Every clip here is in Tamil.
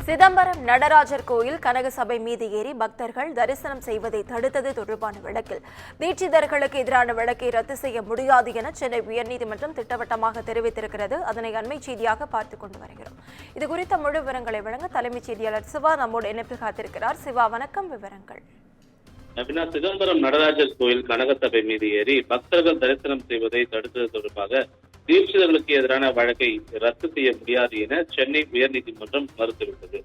சிதம்பரம் நடராஜர் கோயில் கனகசபை மீது ஏறி பக்தர்கள் தரிசனம் செய்வதை தடுத்தது தொடர்பான வழக்கில் தீட்சிதர்களுக்கு எதிரான வழக்கை ரத்து செய்ய முடியாது என சென்னை உயர்நீதிமன்றம் திட்டவட்டமாக தெரிவித்திருக்கிறது. அதனை அண்மை செய்தியாக பார்த்துக் கொண்டு வருகிறோம். இதுகுறித்த முழு விவரங்களை வழங்க தலைமைச் செய்தியாளர் சிவா நம்மோடு இணைப்பு காத்திருக்கிறார். சிவா, வணக்கம். விவரங்கள். சிதம்பரம் நடராஜர் கோயில் கனகசபை மீது ஏறி பக்தர்கள் தரிசனம் செய்வதை தடுத்தது தொடர்பாக தீட்சிதர்களுக்கு எதிரான வழக்கை ரத்து செய்ய முடியாது என சென்னை உயர்நீதிமன்றம் மறுத்துவிட்டது.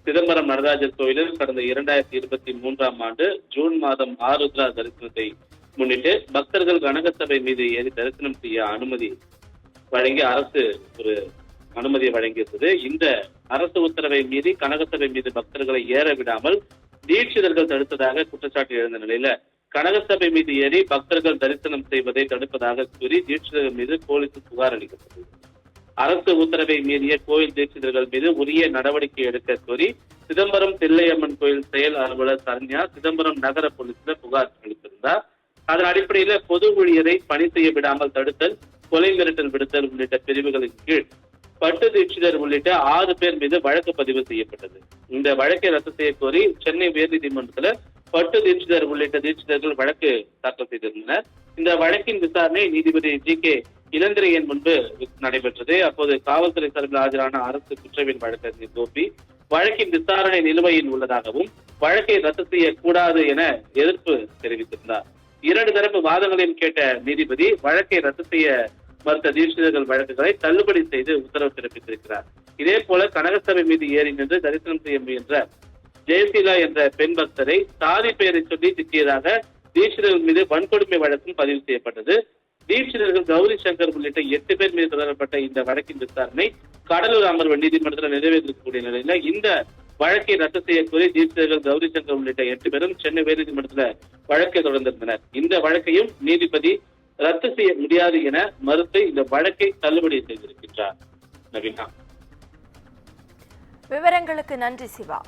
சிதம்பரம் நடராஜர் கோயிலில் கடந்த 2023ஆம் ஆண்டு ஜூன் மாதம் ஆருத்ரா தரிசனத்தை முன்னிட்டு பக்தர்கள் கனகசபை மீது ஏறி தரிசனம் செய்ய அனுமதி வழங்கி அரசு ஒரு அனுமதியை வழங்கியிருந்தது. இந்த அரசு உத்தரவை மீறி கனகசபை மீது பக்தர்களை ஏற விடாமல் தீட்சிதர்கள் தடுத்ததாக குற்றச்சாட்டு எழுந்த நிலையில கனகசபை மீது ஏறி பக்தர்கள் தரிசனம் செய்வதை தடுப்பதாக கூறி தீட்சிதர்கள் மீது போலீசில் புகார் அளிக்கப்பட்டது. அரசு உத்தரவை மீறிய கோயில் தீட்சிதர்கள் மீது உரிய நடவடிக்கை எடுக்க கோரி சிதம்பரம் தில்லையம்மன் கோயில் செயல் அலுவலர் சரண்யா சிதம்பரம் நகர போலீசில் புகார் அளித்திருந்தார். அதன் அடிப்படையில பொது ஊழியரை பணி செய்ய விடாமல் தடுத்தல், கொலை மிரட்டல் விடுத்தல் உள்ளிட்ட பிரிவுகளின் கீழ் பட்டு தீட்சிதர் உள்ளிட்ட 6 பேர் மீது வழக்கு பதிவு செய்யப்பட்டது. இந்த வழக்கை ரத்து செய்ய கோரி சென்னை உயர்நீதிமன்றத்தில் பட்டு தீட்சிதர் உள்ளிட்ட தீட்சிதர்கள் வழக்கு தாக்கல் செய்திருந்தனர். இந்த வழக்கின் விசாரணை நீதிபதி GK இளந்திரையன் முன்பு நடைபெற்றது. அப்போது காவல்துறை சார்பில் ஆஜரான அரசு குற்றவியல் வழக்கறிஞர் கோபி வழக்கின் விசாரணை நிலுவையில் உள்ளதாகவும் வழக்கை ரத்து செய்யக்கூடாது என எதிர்ப்பு தெரிவித்திருந்தார். 2 தரப்பு வாதங்களையும் கேட்ட நீதிபதி வழக்கை ரத்து செய்ய மறுத்த தீட்சிதர்கள் வழக்குகளை தள்ளுபடி செய்து உத்தரவு பிறப்பித்திருக்கிறார். இதே போல கனகசபை மீது ஏறி நின்று தரிசனம் செய்ய முயன்ற ஜெயசீலா என்ற பெண் பக்தரை சாதி பெயரை சொல்லி திட்டியதாக தீட்சிதர்கள் மீது வன்கொடுமை வழக்கும் பதிவு செய்யப்பட்டது. தீட்சிதர்கள் கௌரி சங்கர் உள்ளிட்ட 8 பேர் மீது தொடரப்பட்ட இந்த வழக்கின் விசாரணை கடலூர் அமர்வு நீதிமன்றத்தில் நிறைவேற்றக்கூடிய நிலையில இந்த வழக்கை ரத்து செய்ய கோரி தீட்சிதர்கள் கௌரி சங்கர் உள்ளிட்ட 8 பேரும் சென்னை உயர்நீதிமன்றத்தில் வழக்கை தொடர்ந்திருந்தனர். இந்த வழக்கையும் நீதிபதி ரத்து செய்ய முடியாது என மறுத்து இந்த வழக்கை தள்ளுபடி செய்திருக்கின்றார். நவீனா, விவரங்களுக்கு நன்றி சிவா.